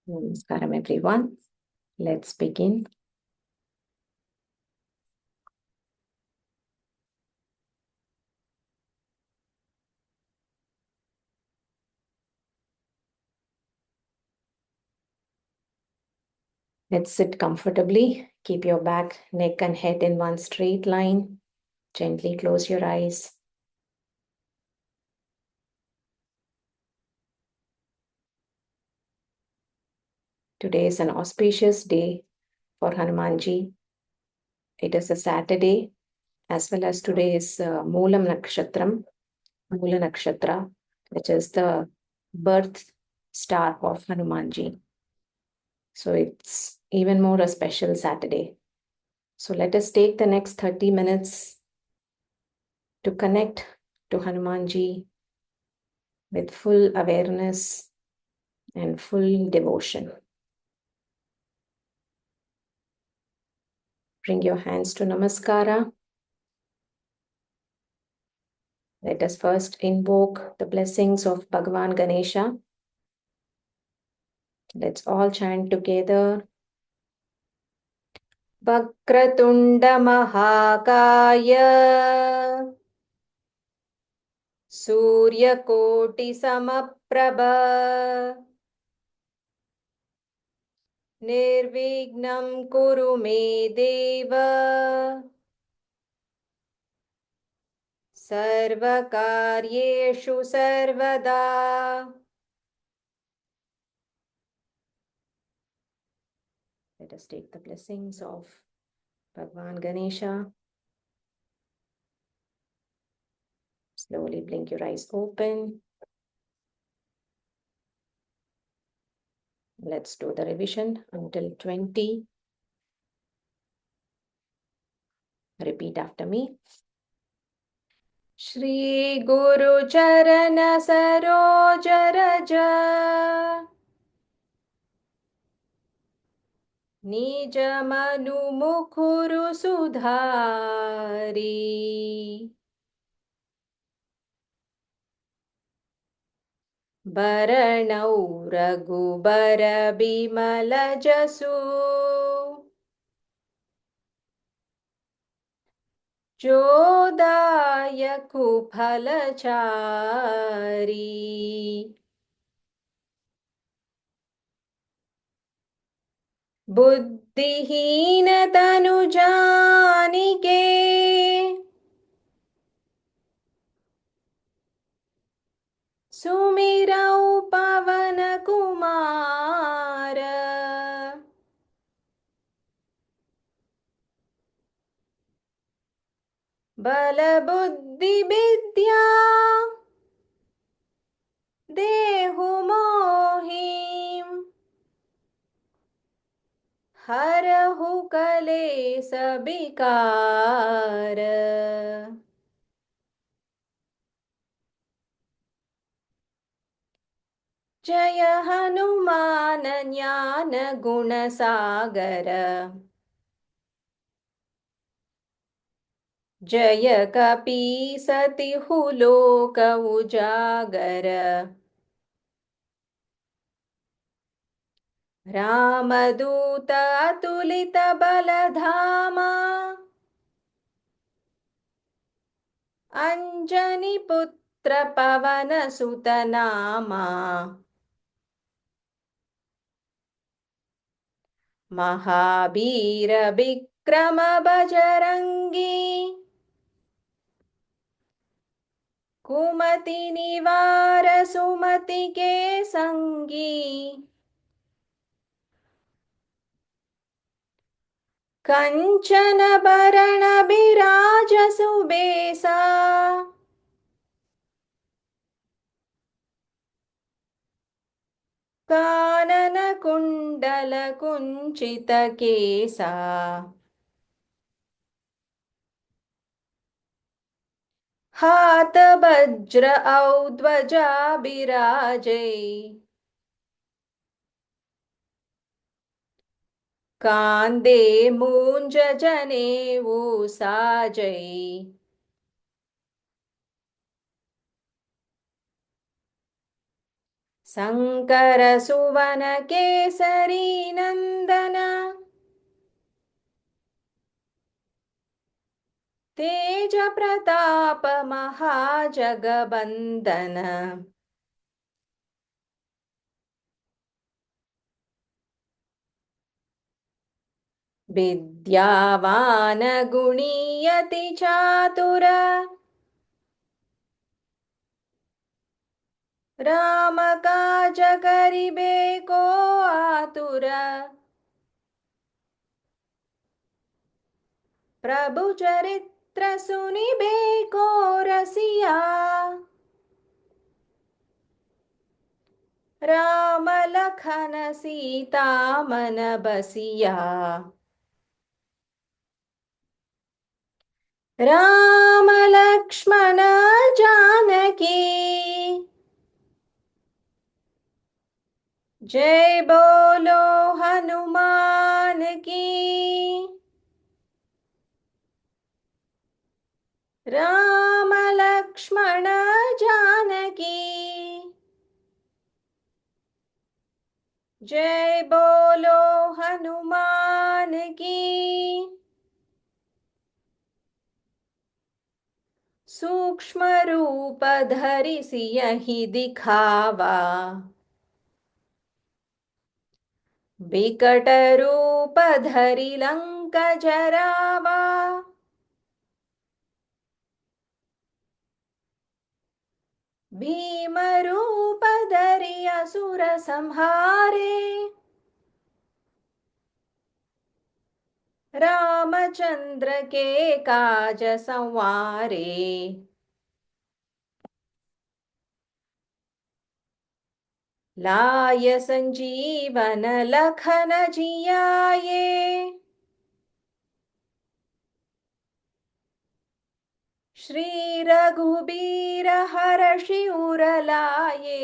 Namaskaram everyone. Let's begin. Let's sit comfortably. Keep your back, neck and head in one straight line. Gently close your eyes. Today is an auspicious day for Hanumanji. It is a Saturday, as well as today is Moolam Nakshatram, Moola Nakshatra, which is the birth star of Hanumanji. So it's even more a special Saturday. So let us take the next 30 minutes to connect to Hanumanji with full awareness and full devotion. Bring your hands to Namaskara. Let us first invoke the blessings of Bhagavan Ganesha. Let's all chant together. Vakratunda Mahakaya Surya Koti Samaprabha Nirvignam Kuru Me Deva Sarvakaryeshu Sarvada. Let us take the blessings of Bhagavan Ganesha. Slowly blink your eyes open. Let's do the revision until 20. Repeat after me. Shri Guru Charana Saroj Raja Nij Manu Mukhuru Sudhari Baranau Raghubara Bimala Jasu Jodayaku Phalachari बुद्धिहीन तनु जानिके सुमिरौ पवन कुमार बल बुद्धि विद्या देहु मोहिं हरहु कलेस विकार जय हनुमान ज्ञान गुण सागर जय कपीसतिहु लोक उजागर रामदूत अतुलित बलधामा अंजनी पुत्र पवन सुत नामा महावीर विक्रम बजरंगी कुमति निवार सुमति के संगी कंचन बरण बिराज सुबेसा कानन कुंडल कुंचित केसा हाथ वज्र औ ध्वजा बिराजे कांदे मूंज जनेऊ साजे शङ्कर सुवन केसरी नन्दन तेज प्रताप महाजगबन्दन विद्यावान गुणीयति चातुर राम काज करिबे को आतुर प्रभु चरित्र सुनिबे को रसिया राम लखन सीता मन बसिया राम लक्ष्मण जानकी जय बोलो हनुमान की। राम लक्ष्मण जानकी जय बोलो हनुमान की। सूक्ष्म रूप धरि सियहि दिखावा विकट रूप धरि लंक जरावा भीम रूप धरि असुर संहारे रामचंद्र के काज संवारे लाय संजीवन लखन जियाए श्री रघुबीर हरषि उर लाए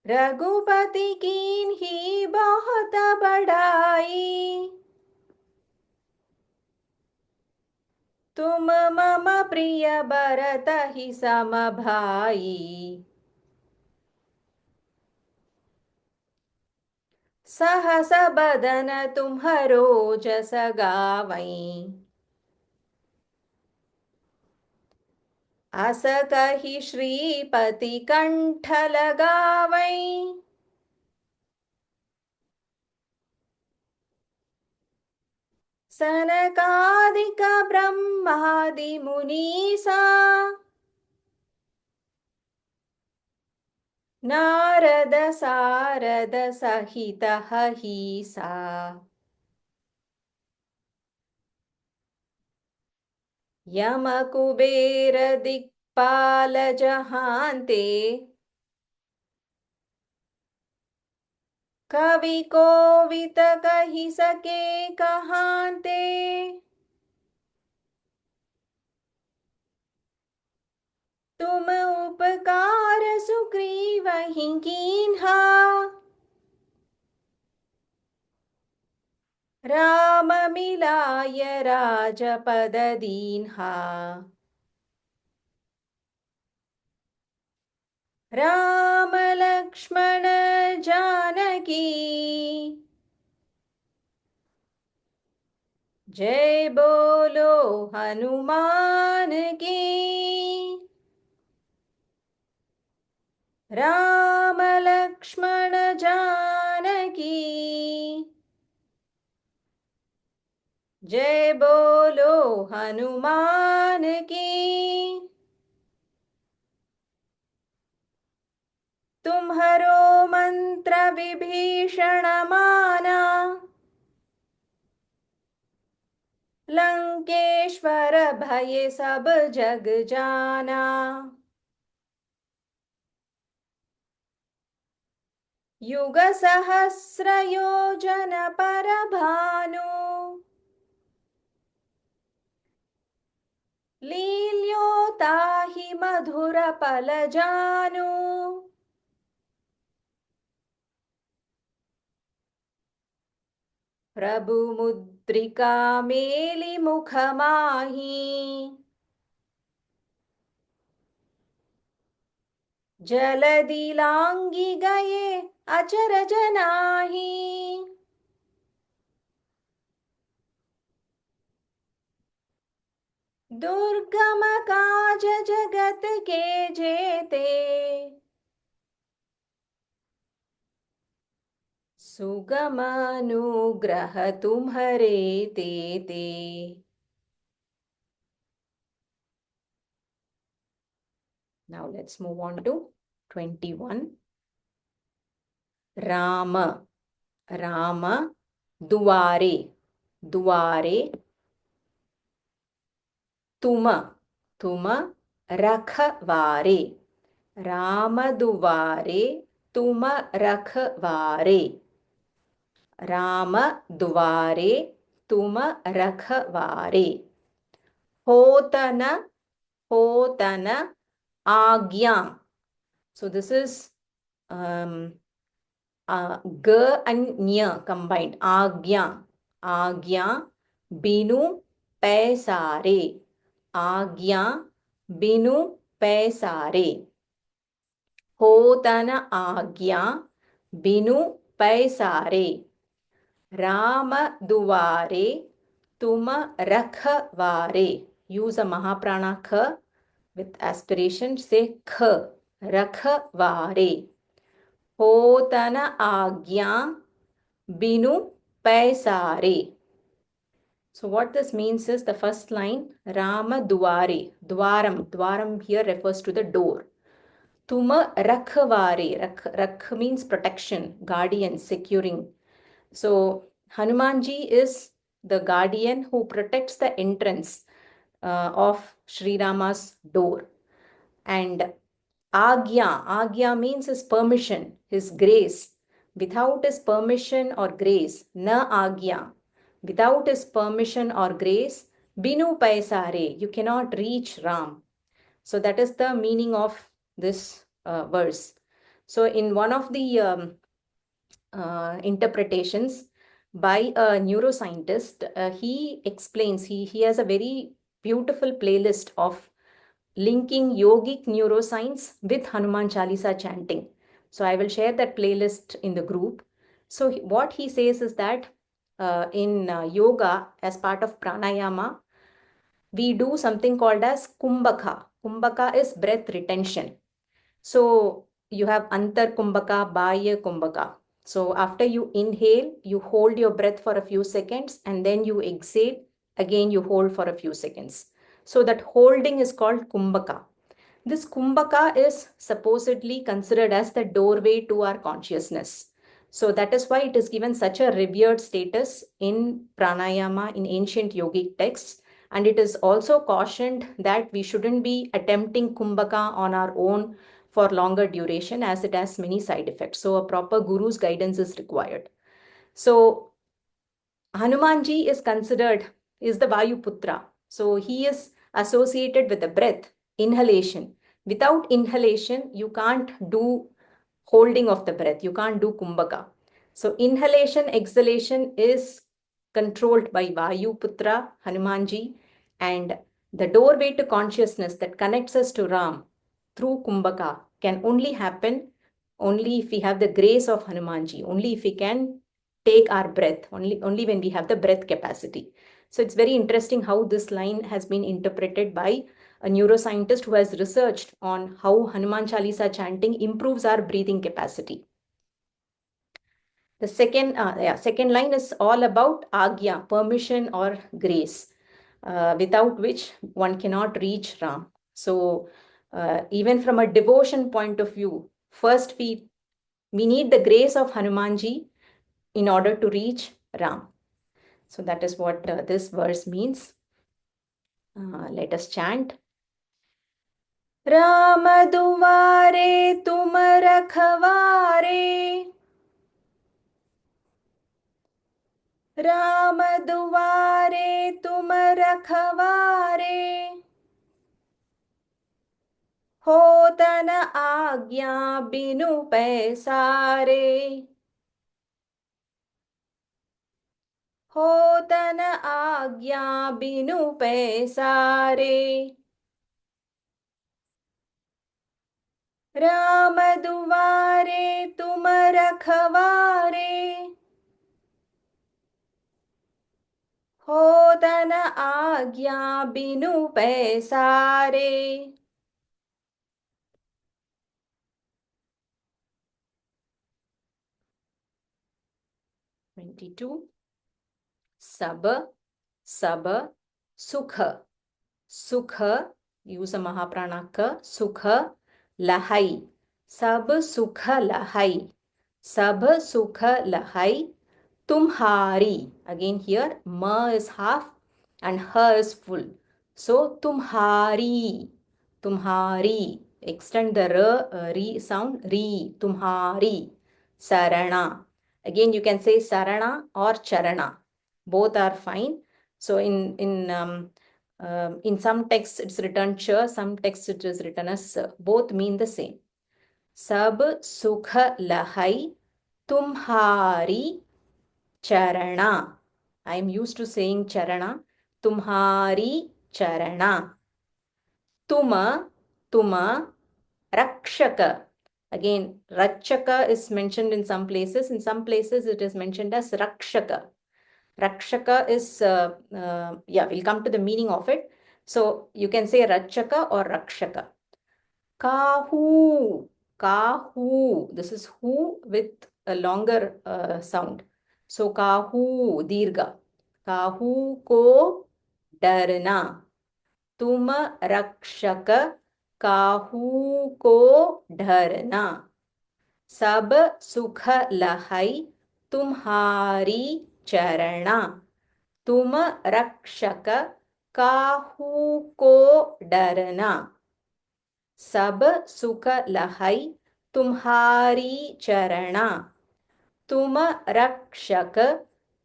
रघुपति कीन्ही बहुत बड़ाई तुम मम प्रिय भरतहि सम भाई सहस बदन तुम्हरो जस गावई अस कहि श्रीपति कंठ लगावई सनकादिक ब्रह्मादि मुनीसा नारद सारद सहित हहीसा यम कुबेर दिक्पाल जहांते कवि कोविद कहि सके कहांते तुम उपकार सुग्रीवहि कीन्हा राम मिलाय राजपद दीन्हा राम लक्ष्मण जानकी जय बोलो हनुमान की। राम लक्ष्मण जानकी जय बोलो हनुमान की। तुम्हरो मंत्र विभीषण माना लंकेश्वर भय सब जग जाना युग सहस्र योजन पर भानु लील्योताहि मधुर पल जानु प्रभु मुद्रिका मेलि मुख माही जलदि लांगी गए अचरज नाही। दुर्गम काज जगत के जेते, सुगम अनुग्रह तुम्हरे तेते। Now let's move on to 21. Ram, Ram दुआरे, दुआरे तुम, तुम रखवारे, राम दुआरे तुम रखवारे, राम दुआरे तुम रखवारे। होतन, होतन आज्ञा। So this is g and nya combined. Agya, agya binu paisare, agya binu paisare। होतन आज्ञा बिनु पैसारे, राम दुआरे तुम रखवारे। Use a Mahaprana kha with aspiration. Say kh, रखवारे। होतन आज्ञा बिनु पैसारे। So what this means is the first line, Rama duare, dwaram. Dwaram here refers to the door. Tuma rakhvare. Rakh means protection, guardian, securing. So Hanumanji is the guardian who protects the entrance of Sri Rama's door. And Agya, Agya means his permission, his grace. Without his permission or grace, na Agya. Without his permission or grace, Binu Paisare, you cannot reach Ram. So that is the meaning of this verse. So in one of the interpretations by a neuroscientist, he explains, he has a very beautiful playlist of linking yogic neuroscience with Hanuman Chalisa chanting. So I will share that playlist in the group. So what he says is that in yoga, as part of pranayama, we do something called as kumbhaka. Kumbhaka is breath retention. So you have antar kumbhaka, bahya kumbhaka. So after you inhale, you hold your breath for a few seconds and then you exhale. Again, you hold for a few seconds. So that holding is called kumbhaka. This kumbhaka is supposedly considered as the doorway to our consciousness. So that is why it is given such a revered status in pranayama, in ancient yogic texts. And it is also cautioned that we shouldn't be attempting kumbhaka on our own for longer duration, as it has many side effects. So a proper guru's guidance is required. So Hanumanji is considered is the Vayuputra. So he is associated with the breath, inhalation. Without inhalation, you can't do holding of the breath. You can't do kumbhaka. So inhalation, exhalation is controlled by Vayuputra, Hanumanji, and the doorway to consciousness that connects us to Ram through kumbhaka can only happen only if we have the grace of Hanumanji, only if we can take our breath, only when we have the breath capacity. So it's very interesting how this line has been interpreted by a neuroscientist who has researched on how Hanuman Chalisa chanting improves our breathing capacity. The second line is all about agya, permission or grace, without which one cannot reach Ram. So even from a devotion point of view, first we need the grace of Hanumanji in order to reach Ram. So that is what this verse means. Let us chant. Ram दुआरे तुम रखवारे, राम दुआरे तुम रखवारे, होतन आज्ञा बिनु पैसारे, होतन आज्ञा बिनु पैसारे, राम दुआरे तुम रखवारे, हो तन आज्ञा बिनु पैसारे। 22 सब सब सुख सुख use a महाप्राणा क सुख लहई सब सुख लहई सब सुख लहई तुम्हारी again here ma is half and her is full so तुम्हारी extend the re sound re तुम्हारी sarana again you can say sarana or charana both are fine so in some texts it's written cha some texts it is written as sa. Both mean the same sab sukh lahai tumhari charana I am used to saying charana tumhari charana tuma tuma rakshaka again rakshaka is mentioned in some places it is mentioned as rakshaka rakshaka is yeah we'll come to the meaning of it so you can say rakshaka or rakshaka kahu kahu this is who with a longer sound so kahu dirgha kahu ko डरना तुम रक्षक काहू को डरना सब सुख लहई तुम्हारी चरणा तुम रक्षक काहू को डरना सब सुख लहई तुम्हारी चरणा तुम रक्षक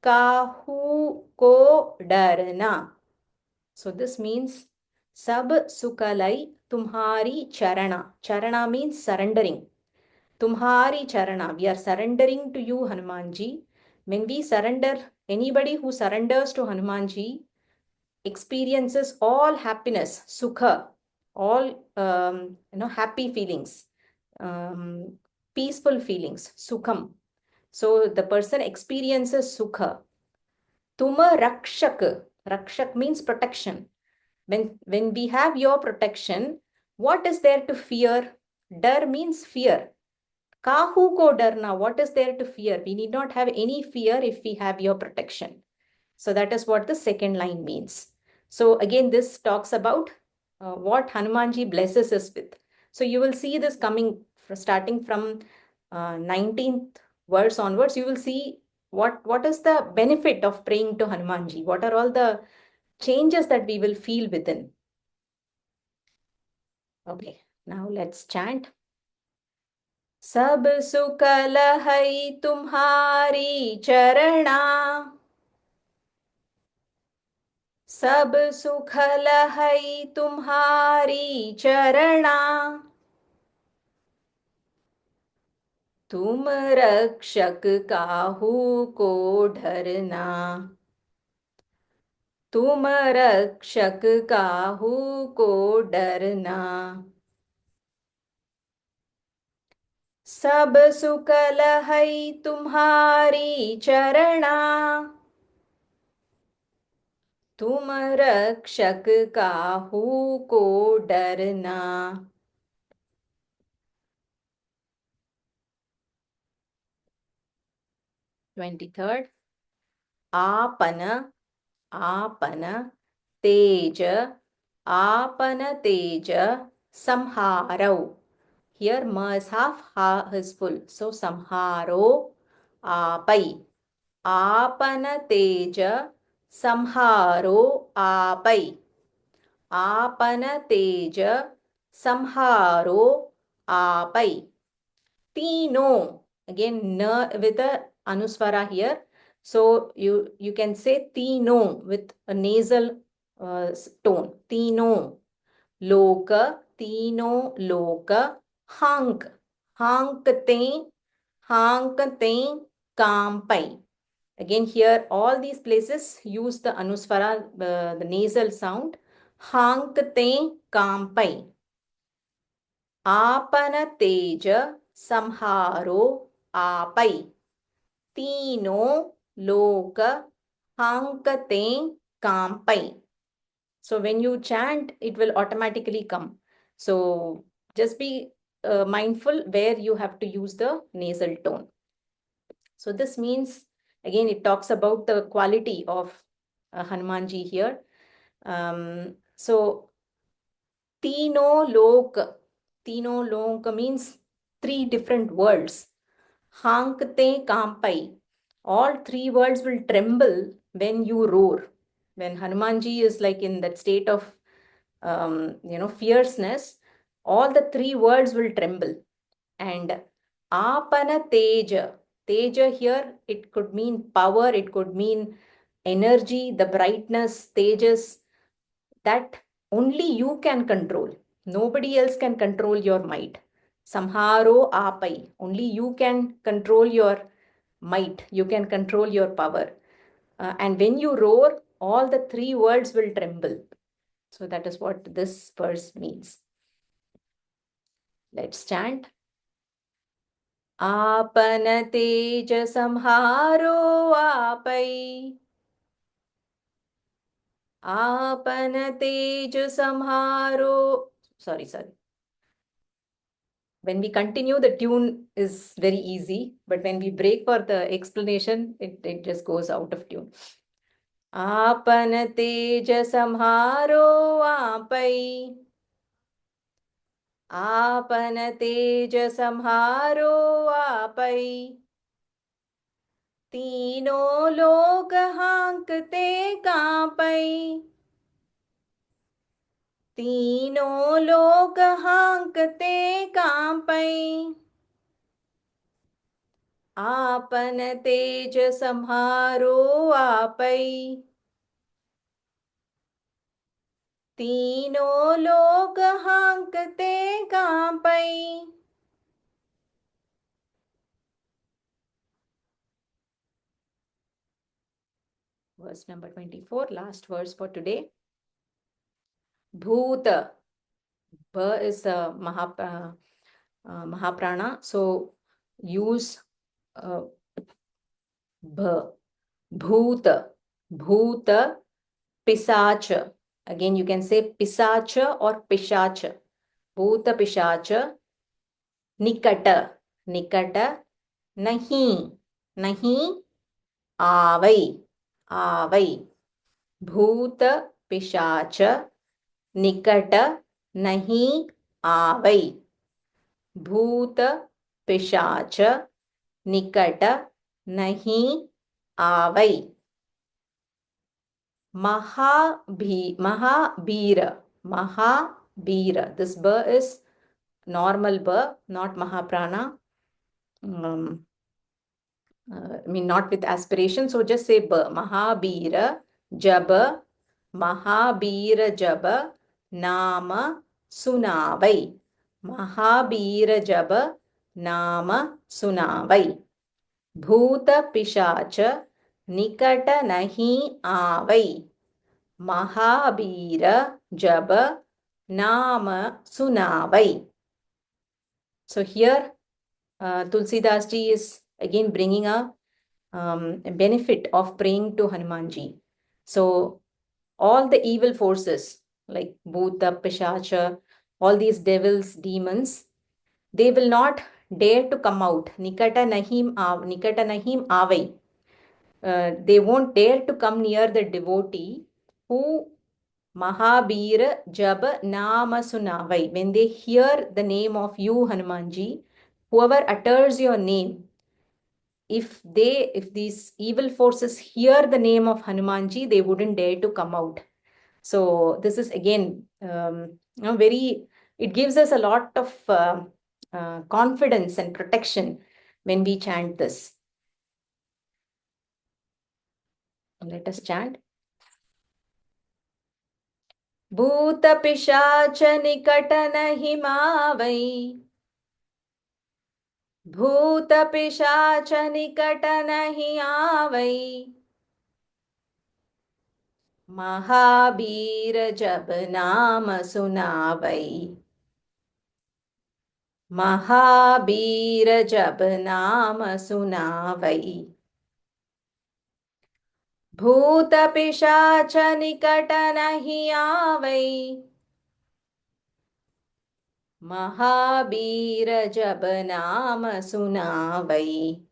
काहू को डरना so this means sab sukalai tumhari charana charana means surrendering tumhari charana we are surrendering to you hanumanji when we surrender anybody who surrenders to hanumanji experiences all happiness sukha all happy feelings peaceful feelings sukham so the person experiences sukha tuma rakshak means protection when we have your protection what is there to fear dar means fear kahu ko darna what is there to fear we need not have any fear if we have your protection so that is what the second line means so again this talks about what hanumanji blesses us with so you will see this coming starting from 19th verse onwards you will see what is the benefit of praying to hanumanji what are all the changes that we will feel within okay now let's chant सब सुख लहई तुम्हारी चरणा सब सुख लहई तुम्हारी चरणा तुम रक्षक काहू को डरना तुम रक्षक काहू को डरना सब सुख लहई तुम्हारी चरणा तुम रक्षक काहू को डरना 23rd आपन आपन तेज आपन तेज संहारो here ma is half ha is full so samharo apai आपन तेज संहारो आpai आपन तेज संहारो आpai तीनों again na with a anuswara here so you can say तीनों with a nasal tone तीनों लोक तीनों लोक हांक हांकते कांपै again here all these places use the anuswara the nasal sound हांकते कांपै आपन तेज संहारो आपै तीनों लोक हांकते कांपै. So when you chant, it will automatically come. So just be mindful where you have to use the nasal tone. So this means, again, it talks about the quality of Hanumanji here. So Tino lok means three different words. Hankte kampai. All three words will tremble when you roar. When Hanumanji is like in that state of fierceness, all the three words will tremble. And apana teja. Teja here, it could mean power, it could mean energy, the brightness, tejas, that only you can control. Nobody else can control your might. Samharo apai. Only you can control your might. You can control your power. And when you roar, all the three words will tremble. So that is what this verse means. Let's chant. आपन तेज संहारो आपै आपन तेज संहारो. Sorry. When we continue, the tune is very easy, but when we break for the explanation, it just goes out of tune. आपन तेज संहारो आपै आपन तेज संहारो आपै तीनों लोक हांकते कांपै तीनों लोक हांकते कांपै आपन तेज संहारो आपै तीनों लोक हांकते कांपै. Verse number 24, last verse for today. Bhuta. Bha is Mahaprana. So use Bha. Bhuta. Bhuta. Pisacha. Again, you can say Pisacha or Pishacha. Bhuta Pishacha. Nikata. Nikata. Nahi. Nahi. Avai. Avai. भूत पिशाच निकट नहीं आवै भूत पिशाच निकट नहीं आवै Mahabir this ba is normal ba, not mahaprana. I mean, not with aspiration. So just say ba. Mahabira jab, Mahabira jab, nama sunavai. Mahabira jab, nama sunavai. Bhuta pishacha निकट नहीं आवै महाबीर जब नाम सुनावै. So here Tulsidas ji is again bringing a benefit of praying to Hanumanji. So all the evil forces like Bhuta, Pishacha, all these devils, demons, they will not dare to come out. Nikata nahim avai. They won't dare to come near the devotee who Mahabir Jab Nama Sunavai. When they hear the name of you, Hanumanji, whoever utters your name, if these evil forces hear the name of Hanumanji, they wouldn't dare to come out. So this is again it gives us a lot of confidence and protection when we chant this. Let us chant. भूत पिशाच निकट नहीं मावै भूत पिशाच निकट नहीं आवै महाबीर जब नाम सुनावै महावीर जब नाम सुनावई, भूत पिशाच निकट नहीं आवई। महावीर जब नाम सुनावई।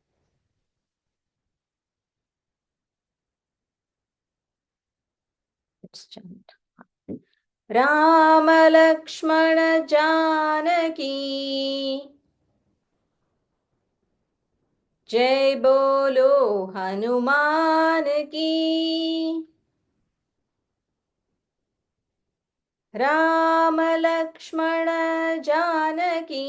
राम लक्ष्मण जानकी जय बोलो हनुमान की। राम लक्ष्मण जानकी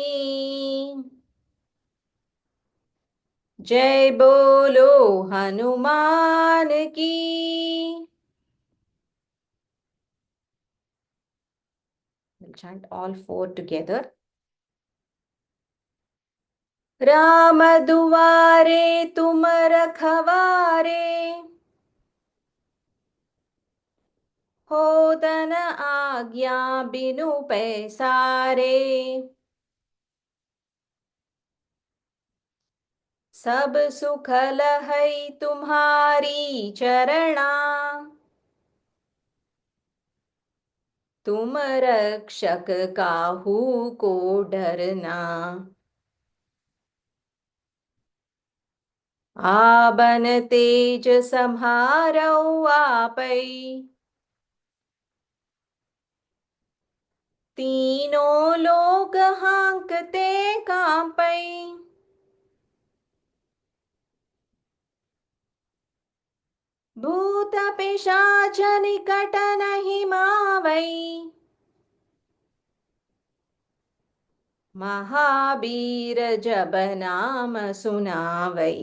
जय बोलो हनुमान की। We'll chant all four together. Ram दुआरे तुम रखवारे, होतन आज्ञा बिनु पैसारे। सब सुख लहै तुम्हारी चरणा, तुम रक्षक काहू को डरना। आबन तेज सम्हारो आपै, तीनों लोग हांकते कांपै। भूत पिशाच निकट नहीं मावै, महावीर जब नाम सुनावै।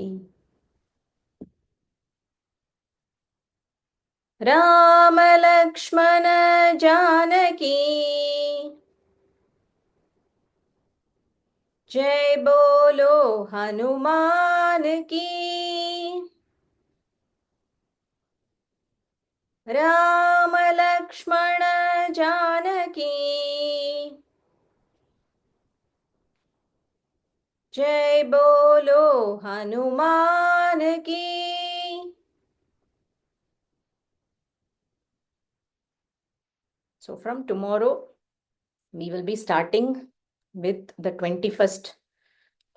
राम लक्ष्मण जानकी जय बोलो हनुमान की। राम लक्ष्मण जानकी जय बोलो हनुमान की। So from tomorrow, we will be starting with the 21st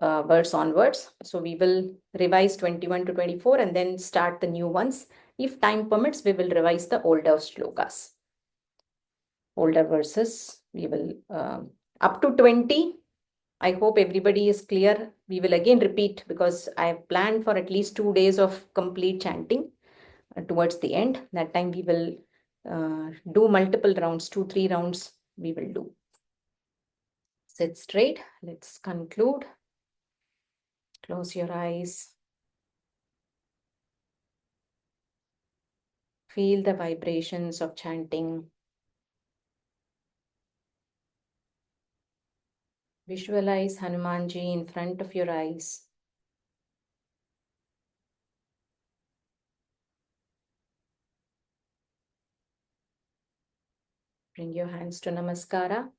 verse onwards. So we will revise 21 to 24 and then start the new ones. If time permits, we will revise the older shlokas, older verses. We will up to 20. I hope everybody is clear. We will again repeat because I have planned for at least 2 days of complete chanting towards the end. That time we will do multiple rounds, 2-3 rounds we will do. Sit straight. Let's conclude. Close your eyes. Feel the vibrations of chanting. Visualize Hanumanji in front of your eyes. Bring your hands to Namaskara.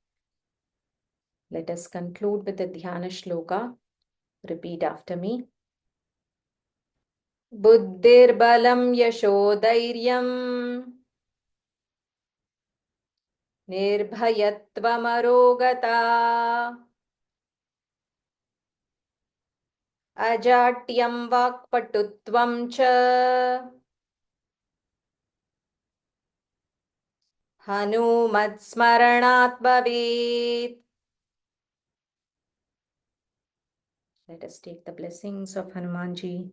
Let us conclude with the Dhyana Shloka. Repeat after me. बुद्धिर्बलं यशोधैर्यं निर्भयत्वमरोगता अजाड्यं वाक्पटुत्वं च हनुमत्स्मरणात् भवेत्. Let us take the blessings of Hanumanji.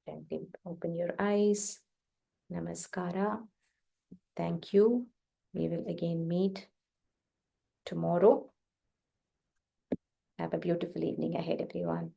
Gently open your eyes. Namaskara. Thank you. We will again meet tomorrow. Have a beautiful evening ahead, everyone.